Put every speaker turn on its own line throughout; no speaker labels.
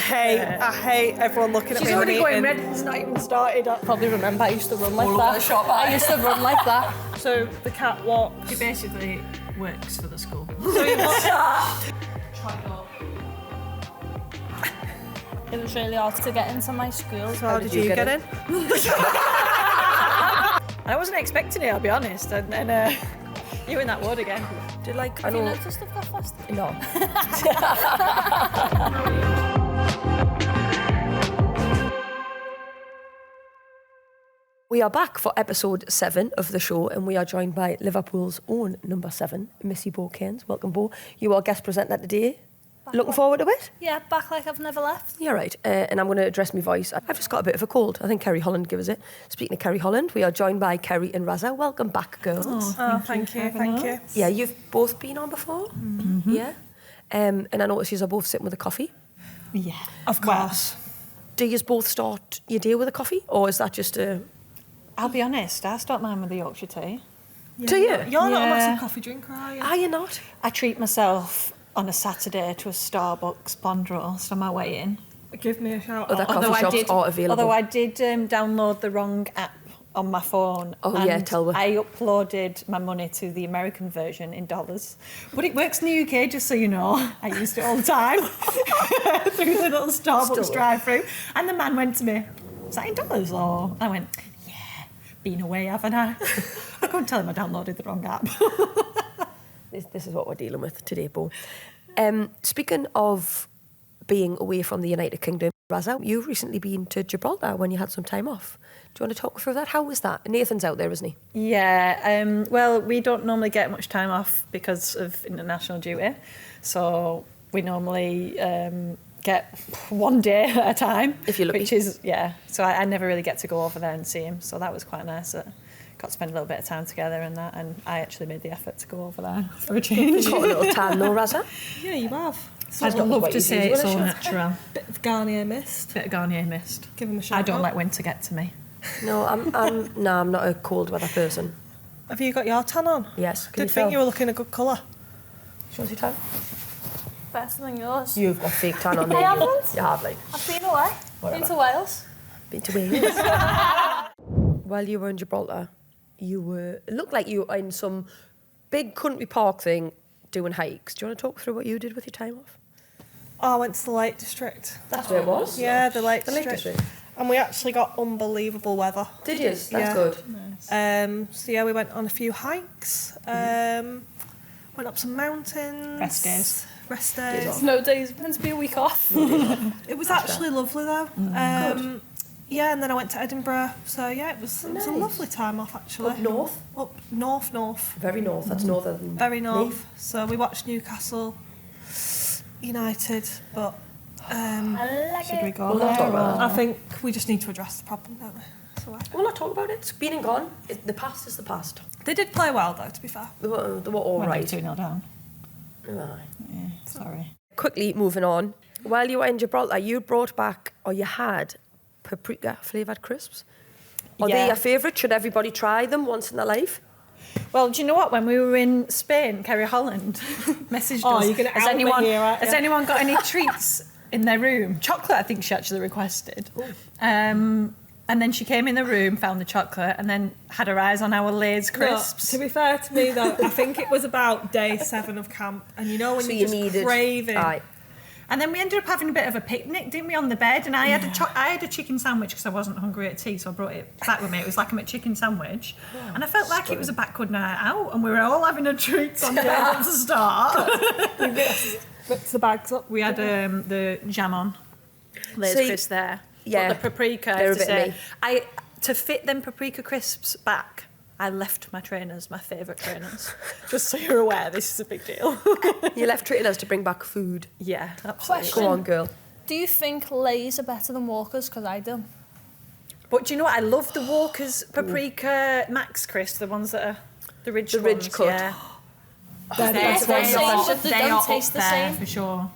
hate everyone looking at me.
She's already going red. It's not even started. I probably remember I used to run like that. I used to run like that.
So the cat walks.
She basically works for the school.
So he walks.
It was really hard to get into my school.
So how did you get in?
I wasn't expecting it, I'll be honest. And then you in that ward again.
Did like
Have you noticed I've got fast?
No.
We are back for episode 7 of the show, and we are joined by Liverpool's own number 7, Missy Bo Kearns. Welcome, Bo. You are guest presenter today. Looking forward to it?
Yeah, back like I've never left.
Yeah, right. And I'm going to address my voice. I've just got a bit of a cold. I think Ceri Holland gives it. Speaking of Ceri Holland, we are joined by Ceri and Raza. Welcome back, girls.
Thank you.
Yeah, you've both been on before? Mm-hmm. Yeah. And I notice you are both sitting with a coffee.
Yeah.
Of course.
Do you both start your day with a coffee? Or is that just a...
I'll be honest, I start mine with a Yorkshire tea.
Yeah,
Do you?
You're not a massive coffee drinker, are you?
Are you not?
I treat myself on a Saturday to a Starbucks pond roast on my way in.
Give me a shout.
Other coffee shops are available.
Although I did download the wrong app on my phone.
Oh,
and
yeah, tell me.
I uploaded my money to the American version in dollars. But it works in the UK, just so you know. I used it all the time through the little Starbucks drive-through. And the man went to me, is that in dollars? Or I went, yeah, been away, haven't I? I couldn't tell him I downloaded the wrong app.
This is what we're dealing with today, Bo. Speaking of being away from the United Kingdom, Raza, you've recently been to Gibraltar when you had some time off. Do you want to talk through that? How was that? Nathan's out there, isn't he?
Yeah, well, we don't normally get much time off because of international duty. So we normally get one day at a time.
If you're lucky.
Which is, yeah. So I never really get to go over there and see him. So that was quite nice. Got to spend a little bit of time together and that, and I actually made the effort to go over there for a change.
Got a little tan, though, Raza?
Yeah, you have.
I'd love to say it's all natural.
Bit of Garnier mist.
Bit of Garnier mist.
Give him a shout.
I don't let winter get to me.
No, I'm not a cold weather person.
Have you got your tan on?
Yes.
Did think you were looking a good colour.
Do you want to see tan?
Better than yours.
You've got fake tan on there.
I haven't.
You have, like.
I've been away.
Whatever.
Been to Wales.
Been to Wales. While you were in Gibraltar, it looked like you were in some big country park thing doing hikes. Do you want to talk through what you did with your time off?
Oh, I went to the Lake District.
That's where it was?
Yeah, the Lake
The Lake
District.
District.
And we actually got unbelievable weather.
Did you? That's
Yeah.
good.
Nice.
So yeah, we went on a few hikes. Went up some mountains.
Rest days.
Rest days.
No days. Meant to be a week off.
It was actually lovely though. Yeah, and then I went to Edinburgh. So yeah, it was a lovely time off actually.
Up north?
Up north.
Very north. That's northern than
Very north.
me.
So we watched Newcastle United, but
Should we go
We'll not
there?
talk about
I think we just need to address the problem, don't we? So,
We'll not talk about it. It's been and gone. The past is the past.
they did play well though, to be fair.
They were all
Went
right.
2-0 down.
Aye.
Yeah, sorry.
Quickly moving on. While you were in Gibraltar, you brought back, or you had, paprika flavoured crisps. Are they
Yeah.
your favourite? Should everybody try them once in their life?
Well, do you know what? When we were in Spain, Ceri Holland messaged us.
you're gonna out me here, aren't
Has
you?
anyone got any treats in their room? Chocolate, I think she actually requested. And then she came in the room, found the chocolate, and then had her eyes on our Lay's crisps.
No, to be fair to me though, I think it was about day 7 of camp, and you know when
So
you
you
just
needed...
craving.
Aye.
And then we ended up having a bit of a picnic, didn't we, on the bed? And I had a chicken sandwich because I wasn't hungry at tea, so I brought it back with me. It was like a McChicken sandwich. And I felt like it was a backward night out, and we were all having a treat on the bed to start.
Mix the bags up.
We had the jam on. Lay's
See,
crisps there.
yeah,
But the paprika, I
they're
have to
a bit
say, to fit them paprika crisps back, I left my trainers, my favourite trainers. Just so you're aware, this is a big deal.
You left trainers to bring back food.
Yeah, absolutely.
Question.
Go on, girl.
Do you think Lay's are better than Walkers? Because I do.
But do you know what? I love the Walker's paprika Max crisps, the ones that are the ridge
The ridge
ones,
cut.
Yeah.
They're the same, but they don't taste the same.
for sure.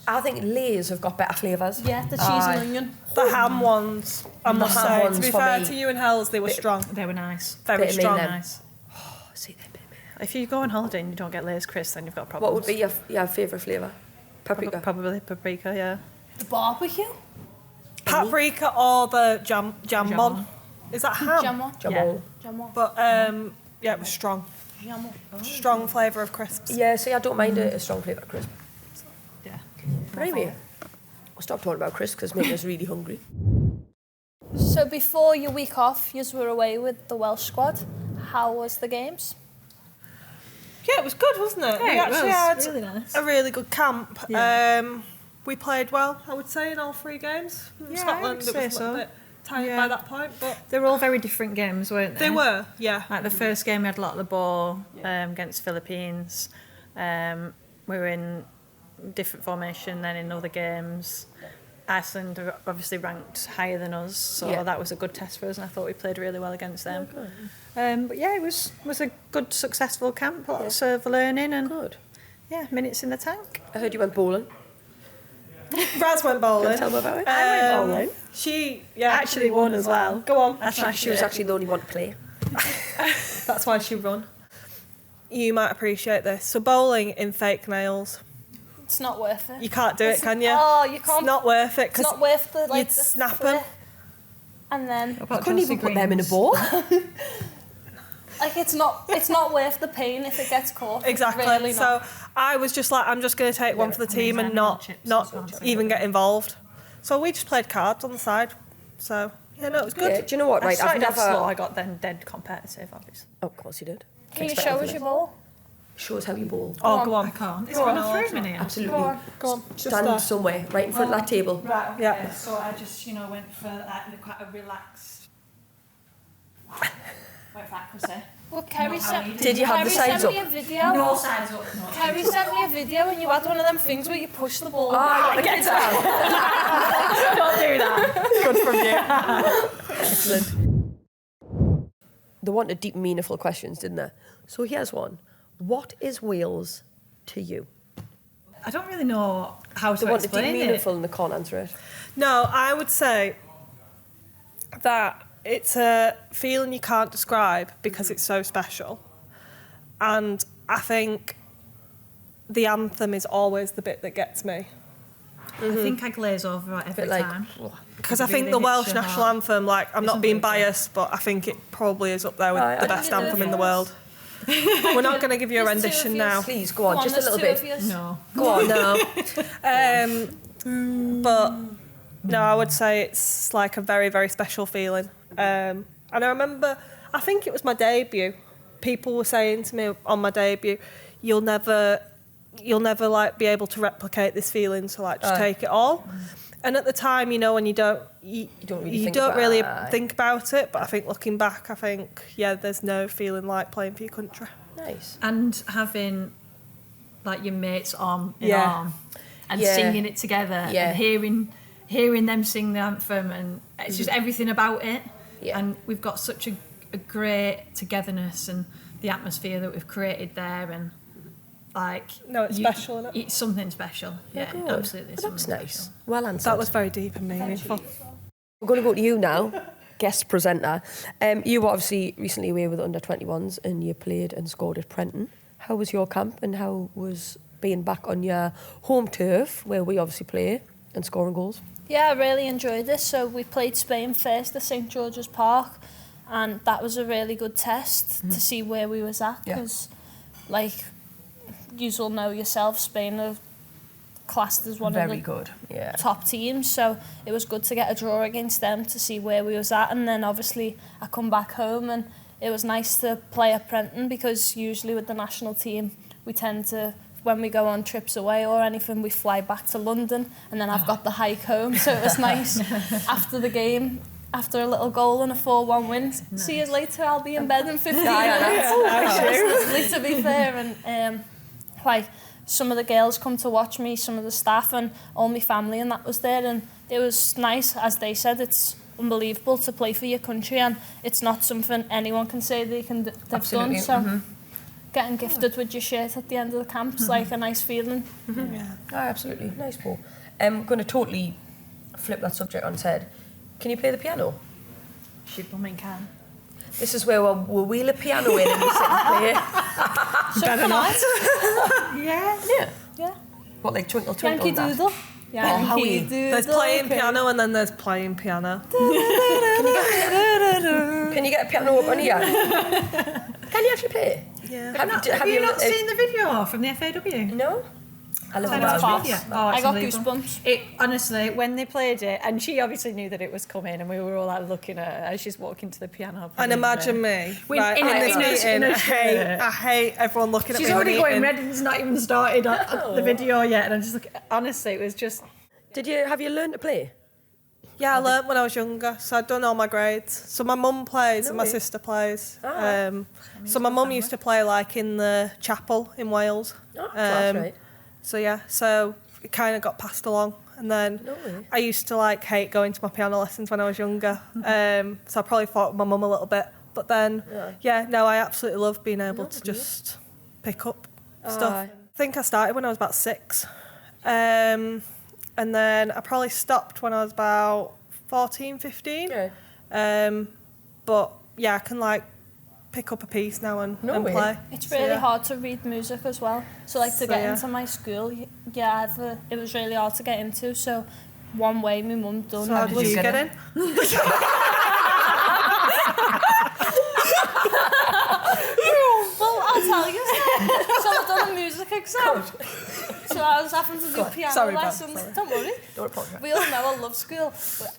I think Lay's have got better flavours.
Yeah, the cheese and onion.
The ham ones, I must
ham
say.
ones
To be
for
fair
me.
to you and Hells, they were strong.
They were nice.
Very
Bit of me
strong.
then.
Nice.
Oh, see, they bit me.
If you go on holiday and you don't get Lay's crisps, then you've got problems.
What would be your favourite flavour? Paprika.
Probably paprika, yeah.
The barbecue?
Paprika or the jambon. Is that ham?
Jamon.
But yeah, it was strong. Strong flavour of crisps.
Yeah, see, I don't mind a strong flavour of crisp.
Yeah.
But anyway, we'll stop talking about crisps because it's making us really hungry.
So before your week off, you were away with the Welsh squad. How was the games?
Yeah, it was good, wasn't it?
Yeah,
We
it
actually
was
had
really nice.
a really good camp.
Yeah.
We played well, I would say, in all 3 games.
Yeah,
Scotland,
I would
it was
say
a
so.
little bit tired
Yeah.
by that point, but
They were all very different games, weren't they?
they were, yeah.
Like the first game, we had a lot of the ball against Philippines. We were in different formation then in other games. Iceland are obviously ranked higher than us, so that was a good test for us, and I thought we played really well against them. But yeah, it was a good, successful camp, lots of learning and minutes in the tank.
I heard you went bowling.
Raz went bowling.
Tell me about it.
I went bowling.
She
Actually won as well.
Go on.
She was actually the only one to play.
That's why she run. You might appreciate this. So bowling in fake nails.
It's not worth it.
You can't do it, can you?
Oh, you can't.
It's not worth it
It's not worth the
you'd snap them.
And then
I couldn't even put them in a bowl.
like it's not worth the pain if it gets caught.
Exactly.
Really
so
not.
I was just like, I'm just going to take one for the team and not even get involved. So we just played cards on the side. So yeah, no, it was good.
Yeah, do you know what?
I
Right,
started off slow, I got then dead competitive, obviously.
Oh, of course you did.
Can you show us your ball?
Show us how you bowl.
Oh, go
I
on.
can't. Is it on a room in here?
Absolutely.
Go on.
Stand somewhere, right in front of that table.
Right, okay.
Yeah.
So I just, went for quite a relaxed... Wait for that, Chrissy.
Well, Ceri sent.
Did you have the sides
sent me
up?
a video.
No sides up, no.
Ceri sent me a video and you had one of them things where you push the ball.
Ah, get down.
Don't do that.
Good from you.
Excellent. They wanted deep, meaningful questions, didn't they? So here's one. What is Wales to you?
I don't really know how
They
to
wanted deep,
explain it.
meaningful, and they can't answer it.
No, I would say that it's a feeling you can't describe because it's so special. And I think the anthem is always the bit that gets me.
I think I glaze over it every
Bit like,
time.
Because I
Really
think the
hits
Welsh
your
national
heart.
anthem, like, I'm not being
unbelievable.
biased, but I think it probably is up there with
Aye,
the
I
best
think it
anthem
is.
in the world. We're not going to give you a
There's two
rendition
of
now.
yous.
Please, go on, just a
there's
little
two
bit.
of yous.
No.
Go on.
No. But no, I would say it's like a very, very special feeling. And I remember, I think it was my debut. People were saying to me on my debut, you'll never like be able to replicate this feeling, so like just take it all. And at the time, when you don't really think about it. But I think looking back, there's no feeling like playing for your country.
Nice.
And having like your mates arm in
Yeah.
arm and
Yeah.
singing it together
Yeah.
and hearing them sing the anthem, and it's just everything about it.
Yeah.
And we've got such a great togetherness and the atmosphere that we've created there, and like
No, it's special, isn't it?
It's something special. Yeah,
Good.
absolutely.
That's
something
nice.
special.
Well answered.
That was very deep and meaningful.
We're going to go to you now, guest presenter. You were obviously recently away with under-21s and you played and scored at Prenton. How was your camp and how was being back on your home turf, where we obviously play, and scoring goals?
Yeah, I really enjoyed this. So we played Spain first at St George's Park, and that was a really good test to see where we was at, because you all know yourself, Spain are classed as one of the
good. Yeah.
top teams, so it was good to get a draw against them to see where we was at. And then obviously I come back home and it was nice to play at Prenton, because usually with the national team we tend to, when we go on trips away or anything, we fly back to London, and then I've got the hike home, so it was nice after the game, after a little goal and a 4-1 win. See you later, I'll be in bed in 15 minutes. Lovely, to be fair. And some of the girls come to watch me, some of the staff and all my family, and that was there, and it was nice. As they said, it's unbelievable to play for your country, and it's not something anyone can say they've done. So getting gifted with your shirt at the end of the camp's like a nice feeling.
Yeah.
Oh, absolutely. Nice, Paul. I'm going to totally flip that subject on its head. Can you play the piano?
She bumming can.
This is where we'll wheel a piano in and we sit and play it.
So can I?
Yeah.
Yeah.
Yeah.
What, like Twinkle Twinkle?
Yankee
and that?
Doodle. Yankee Doodle.
There's playing piano and then there's playing piano.
Can you get a piano up on here? Can you actually play it?
Yeah.
Have you not seen the video from the FAW?
No? I love
I
it.
know,
Class.
yeah.
I
It's
got
unbelievable.
goosebumps.
It honestly, when they played it, and she obviously knew that it was coming, and we were all like looking at her as she's walking to the piano.
And imagine me,
When-
right,
in
in
a-
this
in a-
meeting,
in a
I
shirt.
hate everyone looking at
She's
me.
already
when
going,
eating.
Redding's not even started on the video yet, and I'm just like, honestly, it was just.
Have you learned to play?
Yeah, I learnt when I was younger, so I'd done all my grades. So my mum plays and my
way.
sister plays.
Ah.
So my mum used to play like in the chapel in Wales.
Oh, class, right.
So yeah, so it kind of got passed along. And then
No way.
I used to like hate going to my piano lessons when I was younger. So I probably fought with my mum a little bit. But then, I absolutely love being able to just pick up stuff.
Aye.
I think I started when I was about 6. And then I probably stopped when I was about 14, 15.
Yeah.
But yeah, I can like pick up a piece now and
way.
play.
It's
So,
really
yeah.
hard to read music as well. So like to
So,
get
yeah.
into my school, it was really hard to get into. So one way my mum done
So how did
was
you get in?
Well, I'll tell you. So I've done a music exam. So I was having to do piano
Sorry, Belle,
lessons.
sorry.
Don't worry.
Don't apologise.
We all know I love school.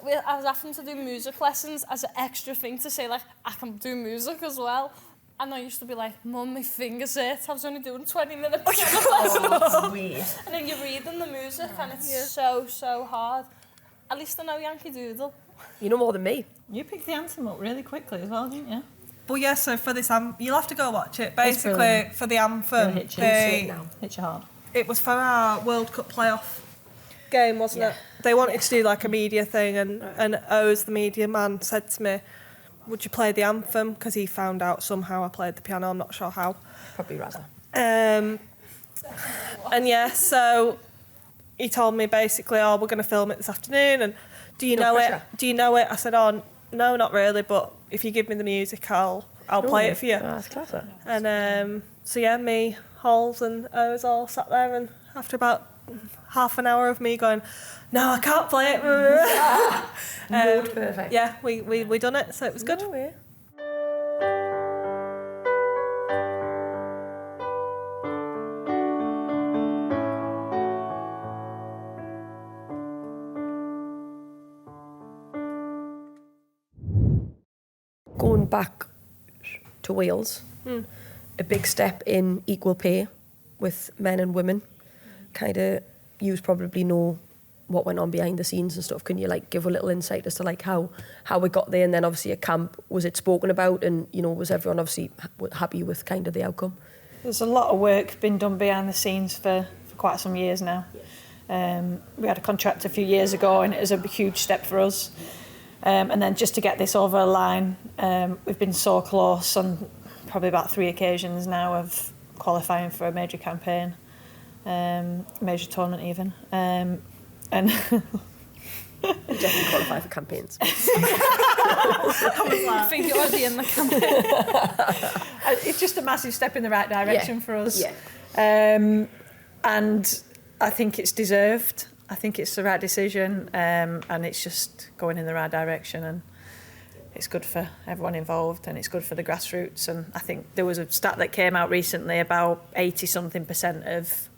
But I was having to do music lessons as an extra thing to say, like, I can do music as well. And I used to be like, Mum, my fingers hurt. I was only doing 20-minute piano lessons. And then you're reading the music and it's so hard. At least I know Yankee Doodle.
You know more than me.
You picked the anthem up really quickly as well, didn't you?
But yeah, so for this, you'll have to go watch it.
It's
Basically,
brilliant.
for the anthem,
It'll hit you. Hit you hard.
it was for our World Cup playoff game, wasn't it? They wanted to do like a media thing, and Oz, the media man, said to me, would you play the anthem? Because he found out somehow I played the piano, I'm not sure how.
Probably rather.
And yeah, so he told me basically, we're going to film it this afternoon, and do you
No
know
pressure.
it? Do you know it? I said, no, not really, but if you give me the music, I'll play it for you.
That's class.
And so yeah, me, Halls and O's all sat there, and after about half an hour of me going, no, I can't play it.
Perfect.
Yeah, we done it, so it was good.
No way. Going back to Wales, a big step in equal pay with men and women. Kind of, you probably know what went on behind the scenes and stuff. Can you like give a little insight as to like how we got there, and then obviously at camp, was it spoken about, and you know, was everyone obviously happy with kind of the outcome?
There's a lot of work been done behind the scenes for quite some years now. We had a contract a few years ago, and it was a huge step for us. And then just to get this over the line, we've been so close on probably about 3 occasions now of qualifying for a major campaign, major tournament even. And
You definitely qualify for campaigns.
I think you're already in the campaign.
it's just a massive step in the right direction for us.
Yeah.
And I think it's deserved. I think it's the right decision, and it's just going in the right direction, and it's good for everyone involved, and it's good for the grassroots. And I think there was a stat that came out recently about 80-something% of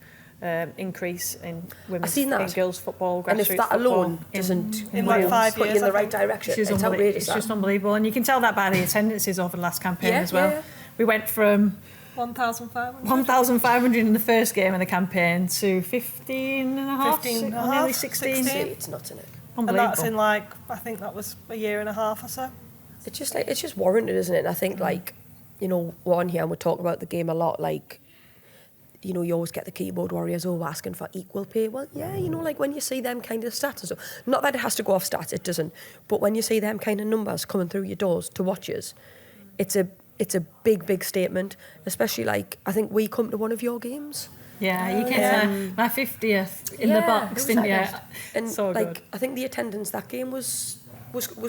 increase in women's
seen that.
in girls football, grassroots
And if that
football
alone doesn't
in like
Wales
5
put you
years,
in the
I
right
think.
direction,
It's
it's outrageous.
It's just unbelievable, and you can tell that by the attendances over the last campaign
Yeah,
as well.
yeah.
We went from
1,500.
1,500 in the first game of the campaign to 15 and a half,
15 and a
or nearly
half,
16.
16.
It's not in it.
And
Unbelievable.
that's in like, I think that was a year and a half or so.
It's just like, it's just warranted, isn't it? And I think like, you know, we're on here and we talk about the game a lot, like, you know, you always get the keyboard warriors asking for equal pay. Well, yeah, you know, like when you see them kind of stats and stuff, not that it has to go off stats, it doesn't, but when you see them kind of numbers coming through your doors to watchers, it's a big statement, especially like, I think we come to one of your games.
Yeah, you came to my 50th in the box, didn't you?
And
So
like,
good.
I think the attendance that game was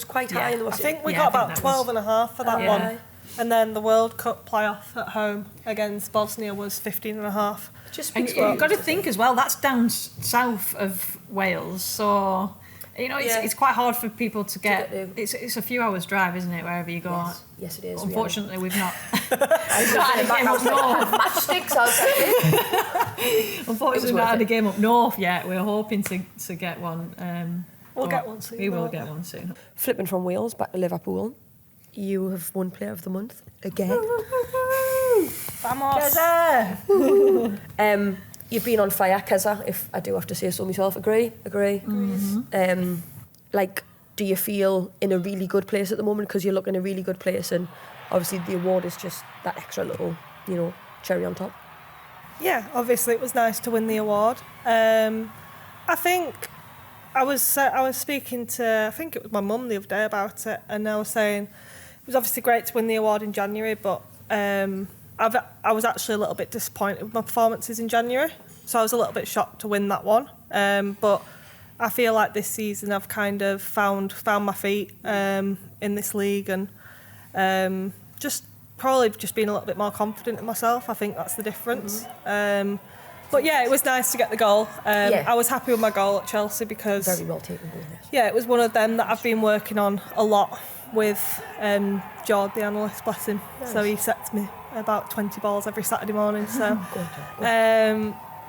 quite high. And
I think we
Yeah,
got
I think
about
that
12 and a half for that
Yeah.
one. And then the World Cup playoff at home against Bosnia was 15 and a half.
Just
And
speaks
you've got to think as well, that's down south of Wales, so you know it's quite hard for people to get. It's a few hours drive, isn't it? Wherever you go.
Yes, it is.
Unfortunately, we've not.
Matchsticks outside.
Unfortunately, we've not had a game up north yet. We're hoping to get one.
We'll get one soon.
We will get one soon.
Flipping from Wales back to Liverpool, you have won Player of the Month again.
Vamos.
You've been on fire, Keza, if I do have to say so myself. Agree?
Mm-hmm.
Like, do you feel in a really good place at the moment? Because you look in a really good place, and obviously the award is just that extra little, cherry on top.
Yeah, obviously it was nice to win the award. I think I was speaking to, I think it was my mum the other day about it, and I was saying it was obviously great to win the award in January, but I was actually a little bit disappointed with my performances in January, so I was a little bit shocked to win that one. But I feel like this season I've kind of found my feet in this league, and just being a little bit more confident in myself. I think that's the difference. But yeah, it was nice to get the goal. I was happy with my goal at Chelsea because
Very well taken goal, yes.
yeah, it was one of them that I've been working on a lot with George, the analyst, bless him.
Nice.
So he sets me about 20 balls every Saturday morning. So,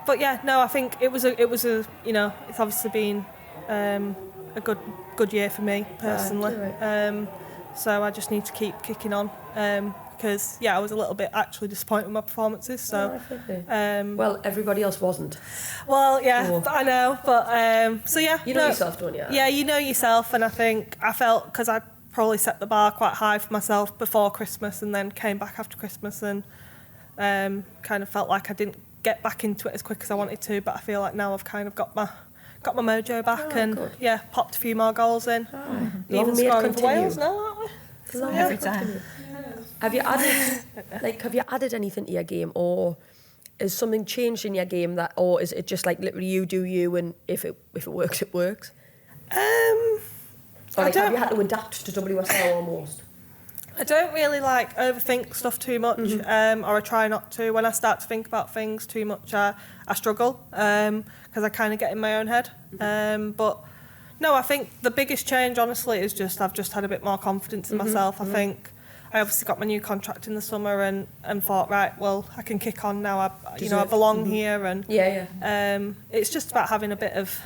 but yeah, no, I think it was a it's obviously been a good year for me personally. So I just need to keep kicking on because I was a little bit actually disappointed with my performances. So
well, everybody else wasn't.
Well, yeah, I know, but so yeah,
You know yourself, don't you?
Yeah, you know yourself, and I think I felt because I probably set the bar quite high for myself before Christmas, and then came back after Christmas, and kind of felt like I didn't get back into it as quick as I wanted to. But I feel like now I've kind of got my mojo back, and
good.
popped a few more goals in.
Long
Even
may it
scoring for
continue.
Wales now, aren't we? So,
Every time.
Have you added anything to your game, or has something changed in your game or is it just like literally you do you, and if it works, it works? Or have you had to adapt to WSL almost?
I don't really overthink stuff too much, or I try not to. When I start to think about things too much, I struggle because I kind of get in my own head. But no, I think the biggest change, honestly, is I've just had a bit more confidence in myself. I think I obviously got my new contract in the summer and thought, right, well, I can kick on now. I belong here, and it's just about having a bit of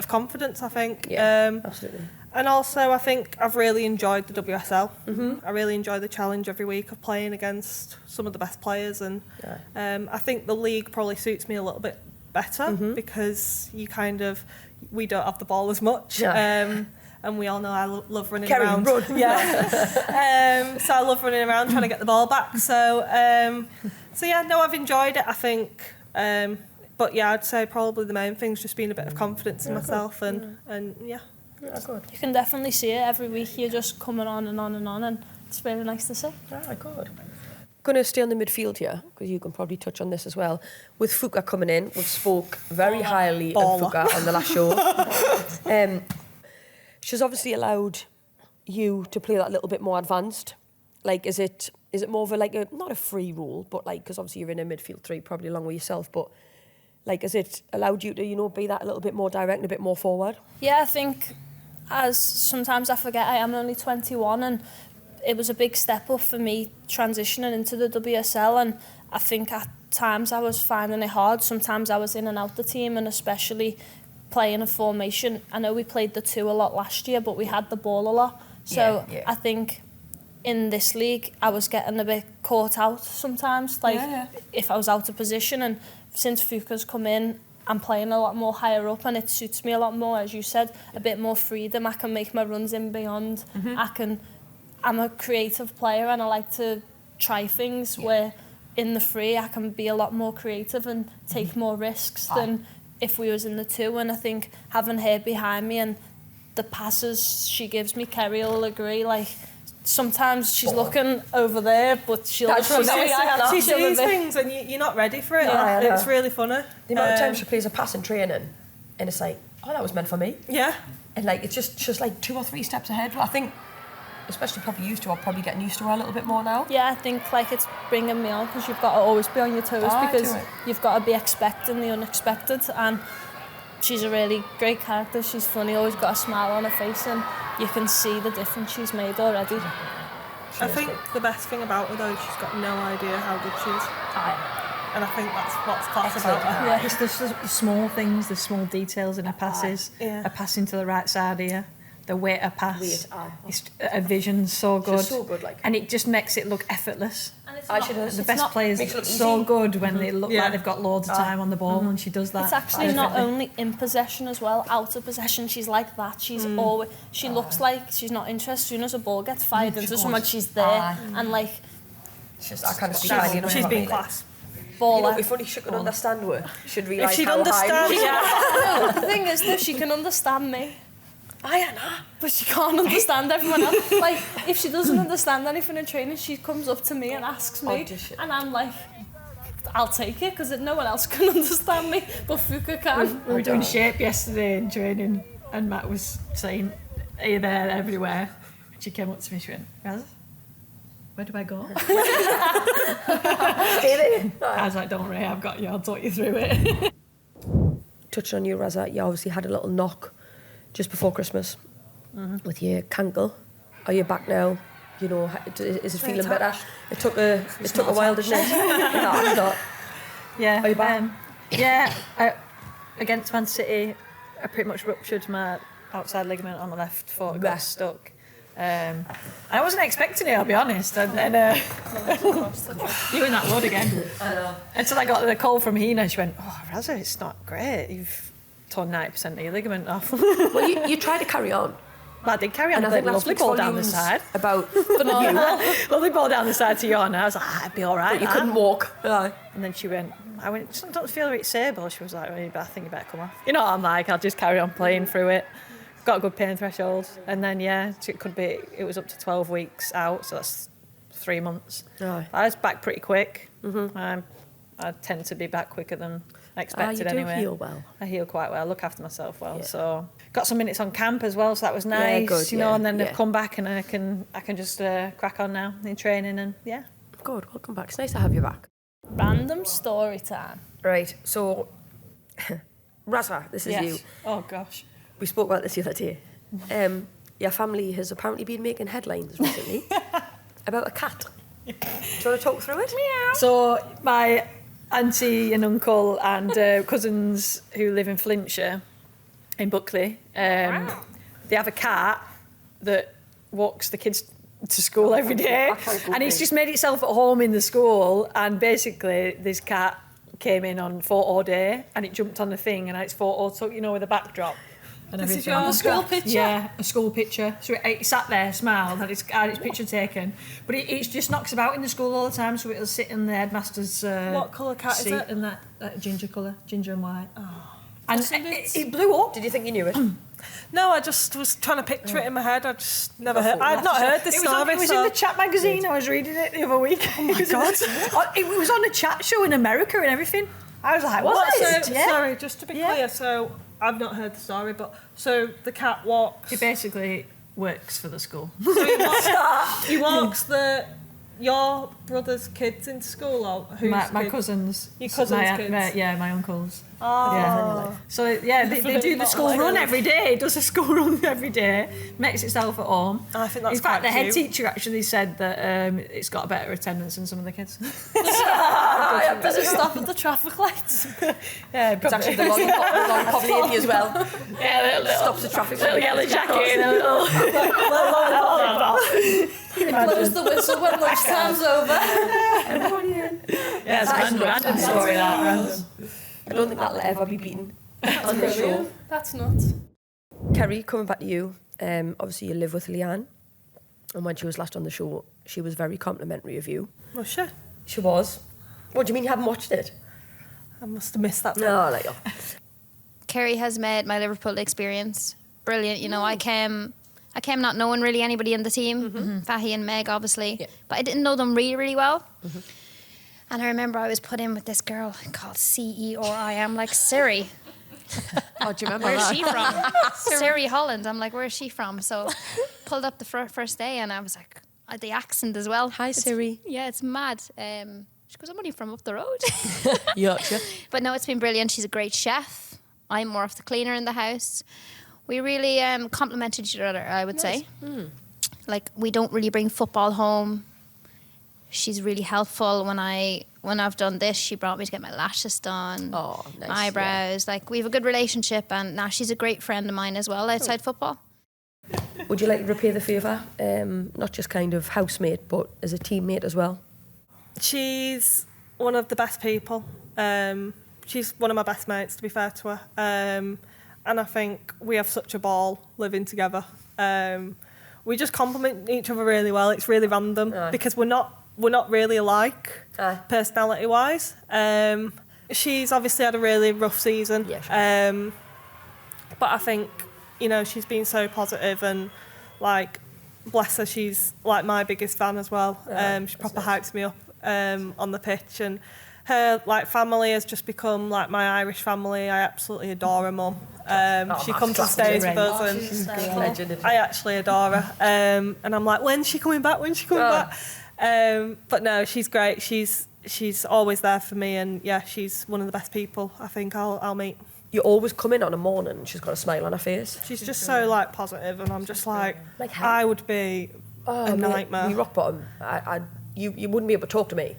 confidence, I think.
Absolutely.
And also, I think I've really enjoyed the WSL. I really enjoy the challenge every week of playing against some of the best players, and I think the league probably suits me a little bit better because we don't have the ball as much. And we all know I love running around.
Run.
Yeah. So I love running around trying to get the ball back. So I've enjoyed it, I think. But yeah, I'd say probably the main thing's just being a bit of confidence in myself, and yeah.
Yeah, good.
You can definitely see it every week. You're just coming on and on and on, and it's very nice to see.
Yeah, good. Going to stay on the midfield here, because you can probably touch on this as well. With Fuka coming in, we've spoke very highly of Fuka on the last show. She's obviously allowed you to play that little bit more advanced. Like, is it more of not a free rule, but because obviously you're in a midfield three, probably along with yourself, but has it allowed you to, be that a little bit more direct and a bit more forward?
Yeah, I think as sometimes I forget I am only 21, and it was a big step up for me transitioning into the WSL, and I think at times I was finding it hard. Sometimes I was in and out the team, and especially playing a formation. I know we played the two a lot last year, but we had the ball a lot. So I think in this league I was getting a bit caught out sometimes, if I was out of position. And since Fuka's come in, I'm playing a lot more higher up, and it suits me a lot more, as you said, a bit more freedom. I can make my runs in beyond. I'm a creative player, and I like to try things where in the free I can be a lot more creative and take more risks than if we was in the two. And I think having her behind me and the passes she gives me, Ceri will agree, sometimes she's looking over there, but she'll
she sees things and you're not ready for it. It's really funny.
The amount of times she plays a pass in training, and it's that was meant for me.
Yeah.
And it's just 2 or 3 steps ahead. I think especially probably used to, or probably getting used to her a little bit more now?
Yeah, I think like it's bringing me on because you've got to always be on your toes because you've got to be expecting the unexpected, and she's a really great character. She's funny, always got a smile on her face, and you can see the difference she's made already.
I think the best thing about her though is she's got no idea how good she is. And I think that's what's class about her.
Yeah, it's the small things, the small details in her passes. Her passing to the right side here, the way her pass. It's a vision so good.
She's so good, like.
And it just makes it look effortless.
And
The best players look so good when they look like they've got loads of time on the ball, and she does that.
It's actually not only in possession as well, out of possession she's like that. She's always, she looks like she's not interested. As soon as a ball gets fired into someone, she's there. And like,
I kind of speak
she's been class.
baller.
You know, if only she could understand her, she'd realise
If she'd
how
understand,
high
No, the thing is that she can understand me. But she can't understand everyone else. Like, if she doesn't understand anything in training, she comes up to me and asks me, and I'm like, I'll take it because no one else can understand me, but Fuka can.
We were doing shape yesterday in training, and Matt was saying, "Are you there everywhere?" And she came up to me, she went, "Raz, where do I go?" I was like, "Don't worry, I've got you. I'll talk you through it."
Touching on you, Raza, you obviously had a little knock just before Christmas with your cankle. Are you back now? You know, is it feeling better? It took a while, didn't it? No, it's not.
Yeah.
Are you back?
Against Man City, I pretty much ruptured my outside ligament on the left foot. It got stuck. I wasn't expecting it, I'll be honest. And then you in that load again.
I know.
Until I got the call from Hina, she went, "Oh, Raza, it's not great. You've torn 90% of your ligament off."
Well, you tried to carry on.
I did carry on.
And I think
lovely ball down the side.
About
Lovely ball down the side to Yana. I was like, I'd be all right.
but you couldn't walk.
And then I went, "I don't feel right stable." She was like, "Well, I think you better come off." You know what I'm like, I'll just carry on playing through it. Got a good pain threshold. And then, it was up to 12 weeks out, so that's 3 months.
Aye.
I was back pretty quick. I tend to be back quicker than expected anyway.
You do heal well.
I heal quite well. I look after myself well. So got some minutes on camp as well, so that was nice.
Good,
you know, and then I've come back and I can just crack on now in training and
Good, welcome back. It's nice to have you back.
Random story time.
Right, so Raza, this is you.
Oh gosh.
We spoke about this the other day. Your family has apparently been making headlines recently about a cat. Do you want to talk through it?
So my auntie and uncle and cousins who live in Flintshire, in Buckley, they have a cat that walks the kids to school every day, and it's just made itself at home in the school. And basically, this cat came in on photo day, and it jumped on the thing, and it's photo took, you know, with a backdrop. And
This is
everything.
your school picture?
Yeah, a school picture. So it sat there, smiled, had its picture taken. But it just knocks about in the school all the time, so it'll sit in the headmaster's
What colour cat is
seat,
it?
and that ginger colour, ginger and white.
Oh.
And it blew up.
Did you think you knew it?
No, I just was trying to picture it in my head. I just never heard. I'd not heard this
It was
story.
in the Chat magazine. I was reading it the other week. Oh my God. It was on a chat show in America and everything. I was like, what?
Sorry, just to be clear, so I've not heard the story, but so the cat walks.
It basically works for the school.
So he walks your brother's kids into school, or whose
My
kids?
cousins.
Your cousins' kids?
My uncles.
Oh.
Yeah. So they do the school run every day. It does a school run every day. Makes itself at home.
I think that's
In fact,
quite
the head
cute.
teacher actually said that it's got a better attendance than some of the kids.
Does it stop at the traffic lights?
Yeah,
It's actually the long Pavlini as well.
Yeah,
Stops the traffic.
little yellow jacket and a little.
Blows the whistle when lunchtime's over.
Yeah, it's a random story that. Random.
I don't think that'll ever be beaten on the show.
That's nuts.
Kerry, coming back to you, obviously you live with Leanne, and when she was last on the show, she was very complimentary of you.
Well, sure.
She was. What do you mean you haven't watched it?
I must have missed that.
No, like, oh.
Ceri has made my Liverpool experience brilliant. You know, I came not knowing really anybody in the team, Fahy and Meg, obviously, but I didn't know them really, really well. And I remember I was put in with this girl called Ceri. I'm like, Ceri.
Oh, do you remember
Where's
that?
she from? Ceri, Holland. I'm like, where's she from? So pulled up the first day and I was like, the accent as well.
Hi, Ceri.
Yeah, it's mad. She goes, I'm only from up the road.
Yorkshire.
But no, it's been brilliant. She's a great chef. I'm more of the cleaner in the house. We really complemented each other, I would say. Like, we don't really bring football home. She's really helpful when I've done this. She brought me to get my lashes done.
Oh, nice.
My eyebrows. Yeah. Like, we have a good relationship, and now she's a great friend of mine as well outside football.
Would you like to repay the favour? Not just kind of housemate, but as a teammate as well?
She's one of the best people. She's one of my best mates, to be fair to her. And I think we have such a ball living together. We just complement each other really well. It's really random because we're not really alike personality-wise. She's obviously had a really rough season.
Yeah, sure.
But I think, you know, she's been so positive and, like, bless her, she's, like, my biggest fan as well. She proper hypes me up on the pitch, and her, like, family has just become, like, my Irish family. I absolutely adore her mum. She comes and stays with us, and
she's
legend.
I actually adore her. And I'm like, when's she coming back? Back? But no, she's great. She's always there for me, and yeah, she's one of the best people I think I'll meet.
You always come in on a morning and she's got a smile on her face.
She's just so, like, positive, and I'm just like
how?
I would be a nightmare.
We rock bottom. You wouldn't be able to talk to me.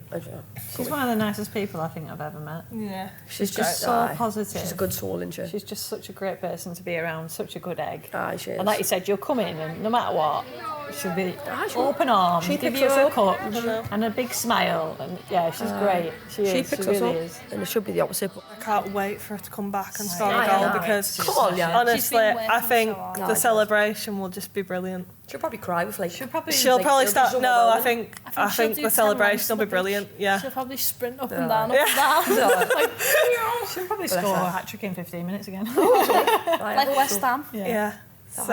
She's one of the nicest people I think I've ever met.
Yeah,
She's just so positive.
She's a good soul, isn't she?
She's just such a great person to be around, such a good egg.
She is.
And like you said, you'll come in and no matter what, she'll be open arms,
she
give
picks
you
us
a
up.
cup and a big smile. And yeah, she's great. She
picks
really
us up,
is.
and it should be the opposite.
I can't wait for her to come back and score
Yeah,
a goal
I know.
because
Come on, yeah.
honestly, I think
so hard.
the celebration will just be brilliant.
She'll probably cry with like.
She'll probably
She'll probably
it'll be
start.
so
No, I
overwhelming.
think
she'll do
the
10
celebration
laps
will
on
be
the
brilliant.
pitch.
Yeah.
She'll probably sprint up and down, up and down.
she'll probably score a hat-trick in 15 minutes again.
Like West Ham.
Yeah. So,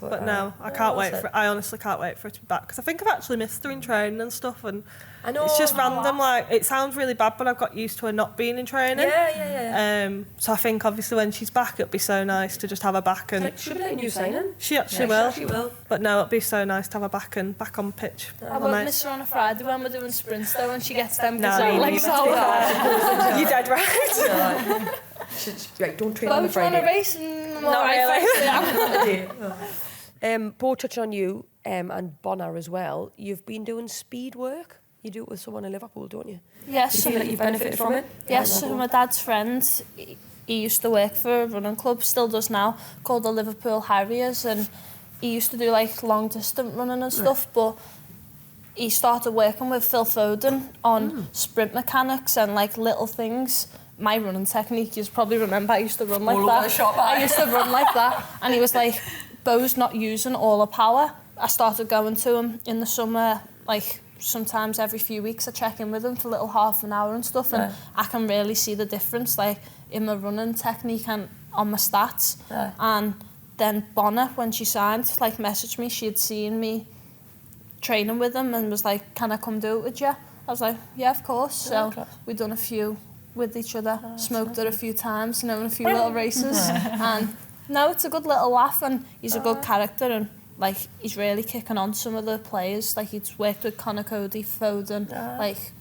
but no, I can't wait for it. I honestly can't wait for it to be back because I think I've actually missed her in training and stuff, and
I know.
it's just random. Like, it sounds really bad, but I've got used to her not being in training.
Yeah.
So I think obviously when she's back, it'll be so nice to just have her back, and
Should be letting you sign.
she actually will.
She will.
But no, it'll be so nice to have her back and back on pitch.
I won't miss her on a Friday when we're doing sprints though, when she gets them.
No,
No,
you
like
need
so hard.
You're dead right.
Right, don't train on the
Both run a
Friday.
race and
Not really.
Bo, touching on you and Bonner as well, you've been doing speed work. You do it with someone in Liverpool, don't you?
Yes,
Do you feel like you've benefited from it?
Yes, so my dad's friend, he used to work for a running club, still does now, called the Liverpool Harriers, and he used to do like long distance running and stuff, but he started working with Phil Foden on sprint mechanics and like little things. My running technique, you probably remember, I used to run like that. I used to run like that, and he was like, Bo's not using all her power. I started going to him in the summer, like sometimes every few weeks I check in with him for a little half an hour and stuff, and I can really see the difference like in my running technique and on my stats. And then Bonner, when she signed, like messaged me, she had seen me training with him and was like, can I come do it with you? I was like, yeah, of course. So we've done a few with each other, smoked her a few times, you know, in a few little races. And no, it's a good little laugh, and he's a good character, and like he's really kicking on some of the players. Like he's worked with Connor, Cody, Foden, like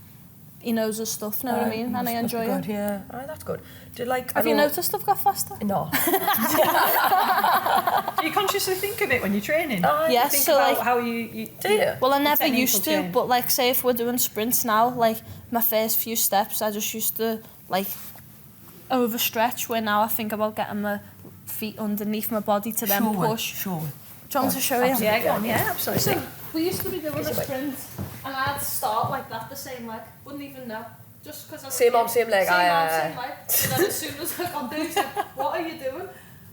he knows his stuff, know what I mean? And I enjoy it.
Yeah, that's good.
Have you noticed I've got faster?
No.
Do you consciously think of it when you're training?
Yes,
Think
so
about
like
how you
Do you?
well, I never
technical
used to,
change.
but like say if we're doing sprints now, like my first few steps, I just used to like overstretch, where now I think about getting my feet underneath my body to then push.
Sure.
Do you want to show you?
Yeah, go on, yeah, absolutely.
So we used to be doing a sprint, and I'd start like that, the same leg, wouldn't even know. Just because I was
Same arm, same leg.
same arm, same leg. And then as soon as I got there, he's like, what are you doing?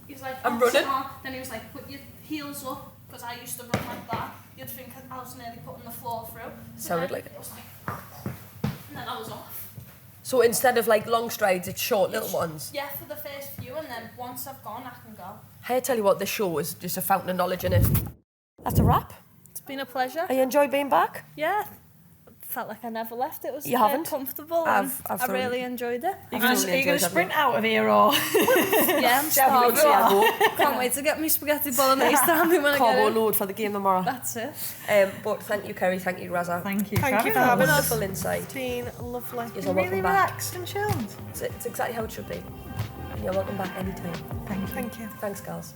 He's like,
I'm
opposite
running.
arm. Then he was like, put your heels up, because I used to run like that. You'd think I was nearly putting the floor through.
Sounded
then
like it.
was like, and then I was off.
So instead of like long strides, it's short little ones.
Yeah, for the first few, and then once I've gone, I can go.
Hey, I tell you what, this show is just a fountain of knowledge, innit? That's a wrap.
It's been a pleasure.
I enjoy being back.
Yeah. felt like I never left. It was
You haven't?
comfortable.
I've
I
thoroughly-
really enjoyed it.
Are you going to sprint out of here or?
Yeah, I'm
Definitely
starving. Can't wait to get me spaghetti bolognese down when I get
Carbo
in.
load for the game tomorrow.
That's it.
But thank you, Ceri. Thank you, Raza.
Thank you.
Thank you for
us.
having us.
Wonderful insight.
It's been lovely.
You're
Really
welcome back.
relaxed and chilled.
It's exactly how it should be. You're welcome back anytime.
Thank you.
Thank you.
Thanks, girls.